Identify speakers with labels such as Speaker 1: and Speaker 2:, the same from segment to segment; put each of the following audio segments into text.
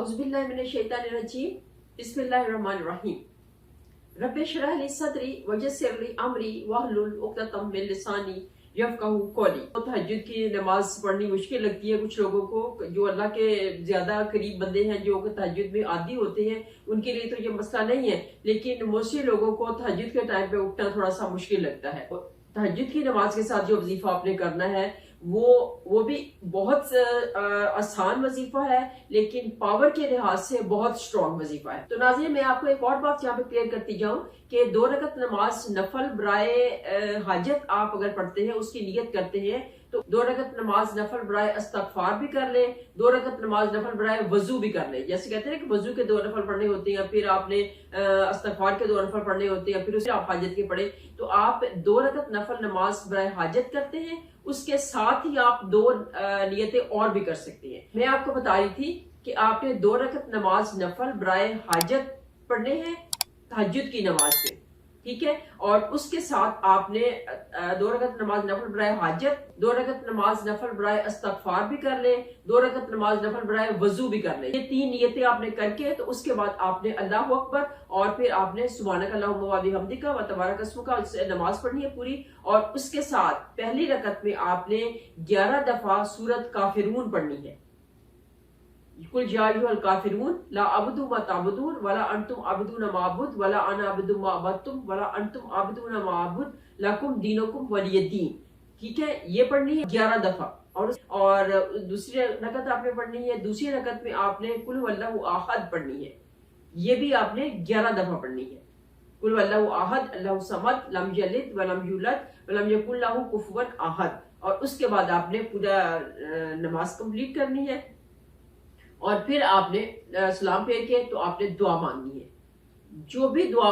Speaker 1: औज़ुबिल्लाहि मिनश्शैतानिर्रजीम बिस्मिल्लाहिर्रहमानिर्रहीम रब्बि इश्रह ली सदरी वयस्सिर ली अमरी वहलुल उक़दतम मिन लिसानी यफ़क़हू क़ौली। तहज्जुद की नमाज पढ़नी मुश्किल लगती है कुछ लोगों को, जो अल्लाह के ज़्यादा करीब बंदे हैं, जो तहज्जुद में आदी होते हैं, उनके लिए तो ये मसला नहीं है, लेकिन मोस्टली लोगों को तहज्जुद के टाइम पे उठना थोड़ा सा मुश्किल लगता है। तहज्जुद की नमाज के साथ जो वजीफा आपने करना है वो भी बहुत आसान वजीफा है, लेकिन पावर के लिहाज से बहुत स्ट्रॉन्ग वजीफा है। तो नाज़रीन, मैं आपको एक और बात यहाँ पे क्लियर करती जाऊं कि 2 रकत नमाज नफल बराए हाजत आप अगर पढ़ते हैं, उसकी नियत करते हैं, तो 2 रकत नमाज नफल बराए इस्तिग़फ़ार भी कर ले, 2 रकत नमाज नफल बराए वजू भी कर ले। जैसे कहते हैं कि वजू के 2 नफल पढ़ने होते हैं, फिर आपने इस्तिग़फ़ार के 2 नफल पढ़ने होते हैं, फिर उससे आप हाजत के पढ़े, तो आप 2 रकत नफल नमाज बराए हाजत करते हैं, उसके साथ ही आप 2 नियतें और भी कर सकते हैं। मैं आपको बता रही थी कि आपने 2 रकत नमाज नफल बराए हाजत पढ़ने हैं तहज्जुद की नमाज से, ठीक है, और उसके साथ आपने 2 रकत नमाज नफल बराए हाजत, 2 रकत नमाज नफल बराए इस्तिग़फ़ार भी कर ले, 2 रकत नमाज नफल बराए वजू भी कर ले। ये 3 नियतें आपने करके, तो उसके बाद आपने अल्लाहु अकबर और फिर आपने सुब्हानक अल्लाहुम्मा व बिहम्दिका व तबारक अस्मुका नमाज पढ़नी है पूरी। और उसके साथ पहली रकत में आपने 11 दफा सूरत काफिरून पढ़नी है। कुल या अय्युहल काफिरून ला अअबुदु मा ताबुदून वला अंतुम आबिदून मा अअबुद वला अना अअबुदु मा अबदतुम वला अंतुम आबिदून मा अअबुद लकुम दीनुकुम वलिय दीन। ठीक है, ये पढ़नी है 11 दफा। और दूसरी रकत आपने पढ़नी है, दूसरी रकत में आपने कुल हुवल्लाहु अहद पढ़नी है, ये भी आपने 11 दफा पढ़नी है। कुल हुवल्लाहु अहद अल्लाहु समद लम यलिद वलम यूलद वलम यकुल लहू कुफुवन अहद। और उसके बाद आपने पूरा नमाज कंप्लीट करनी है, और फिर आपने सलाम फेर के तो आपने दुआ मांगनी है। जो भी दुआ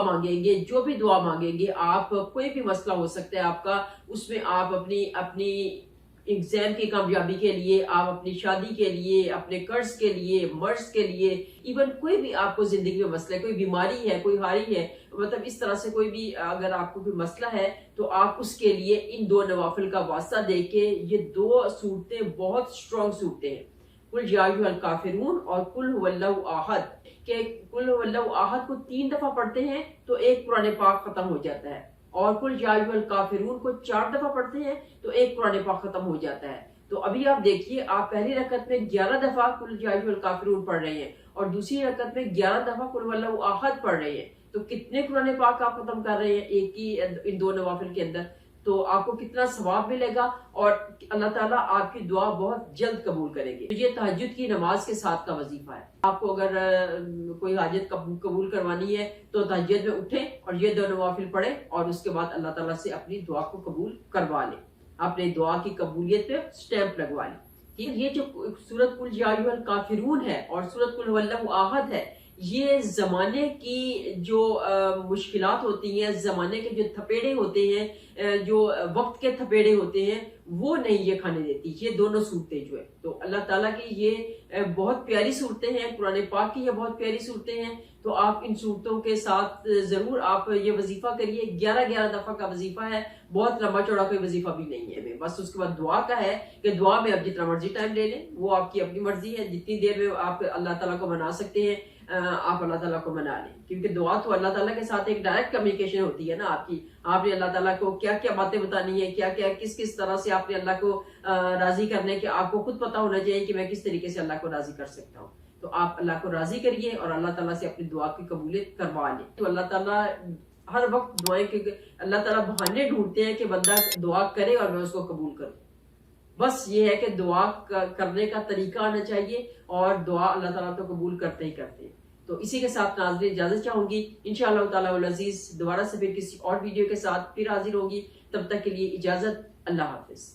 Speaker 1: मांगेंगे आप, कोई भी मसला हो सकता है आपका, उसमें आप अपनी एग्जाम की कामयाबी के लिए, आप अपनी शादी के लिए, अपने कर्ज के लिए, मर्ज के लिए, इवन कोई भी आपको जिंदगी में मसला है, कोई बीमारी है, कोई हारी है, मतलब इस तरह से कोई भी अगर आपको कोई मसला है, तो आप उसके लिए इन 2 नवाफिल का वास्ता दे के, ये 2 सूरतें बहुत स्ट्रॉन्ग सूरतें हैं, कुल या अय्युहल काफिरून और कुल हुवल्लाहु अहद। के कुल हुवल्लाहु अहद को 3 दफा पढ़ते हैं तो एक कुरान पाक खत्म हो जाता है, और कुल या अय्युहल काफिरून को 4 दफा पढ़ते हैं तो एक कुरान पाक खत्म हो जाता है। तो अभी आप देखिए, आप पहली रकत में 11 दफा कुल या अय्युहल काफिरून पढ़ रहे हैं, और दूसरी रकत में 11 दफा कुल हुवल्लाहु अहद पढ़ रहे हैं, तो कितने कुरान पाक आप खत्म कर रहे हैं एक ही इन 2 नवाफिल के अंदर। तो आपको कितना सवाब मिलेगा, और अल्लाह ताला आपकी दुआ बहुत जल्द कबूल करेंगे। तो ये तहज्जुद की नमाज के साथ का वजीफा है। आपको अगर कोई हाजत कबूल करवानी है तो तहज्जुद में उठें और ये 2 नवाफिल पढ़े, और उसके बाद अल्लाह ताला से अपनी दुआ को कबूल करवा लें, अपनी दुआ की कबूलियत पे स्टैंप लगवा लें। ठीक है, ये जो सूरत कुल या अय्युहल काफिरून है और सूरत कुल हुवल्लाहु अहद है, ये जमाने की जो मुश्किलात होती हैं, जमाने के जो थपेड़े होते हैं, जो वक्त के थपेड़े होते हैं, वो नहीं ये खाने देती ये दोनों सूरतें जो है। तो अल्लाह ताला की ये बहुत प्यारी सूरतें हैं, कुरान पाक की ये बहुत प्यारी सूरतें हैं। तो आप इन सूरतों के साथ जरूर आप ये वजीफा करिए। 11 दफा का वजीफा है, बहुत लंबा चौड़ा कोई वजीफा भी नहीं है। बस उसके बाद दुआ का है कि दुआ में आप जितना मर्जी टाइम ले लें, वो आपकी अपनी मर्जी है, जितनी देर में आप अल्लाह ताला को मना सकते हैं आप अल्लाह ताला को मना लें, क्योंकि दुआ तो अल्लाह ताला के साथ एक डायरेक्ट कम्युनिकेशन होती है ना आपकी। आपने अल्लाह ताला को क्या क्या बातें बतानी है, क्या क्या किस किस तरह से आपने अल्लाह को राजी करने के, आपको खुद पता होना चाहिए कि मैं किस तरीके से अल्लाह को राजी कर सकता हूँ। तो आप अल्लाह को राजी करिए और अल्लाह ताला से अपनी दुआ की कबूलियत करवा लें। तो अल्लाह ताला हर वक्त दुआएं के, अल्लाह ताला बहाने ढूंढते हैं कि बंदा दुआ करे और मैं उसको कबूल करूँ। बस ये है कि दुआ करने का तरीका आना चाहिए, और दुआ अल्लाह ताला तो कबूल करते ही करते हैं। तो इसी के साथ नाज़रीन इजाजत चाहूंगी। इंशाअल्लाह ताला वल अज़ीज़ दोबारा से फिर किसी और वीडियो के साथ फिर हाजिर होंगी। तब तक के लिए इजाजत, अल्लाह हाफिज।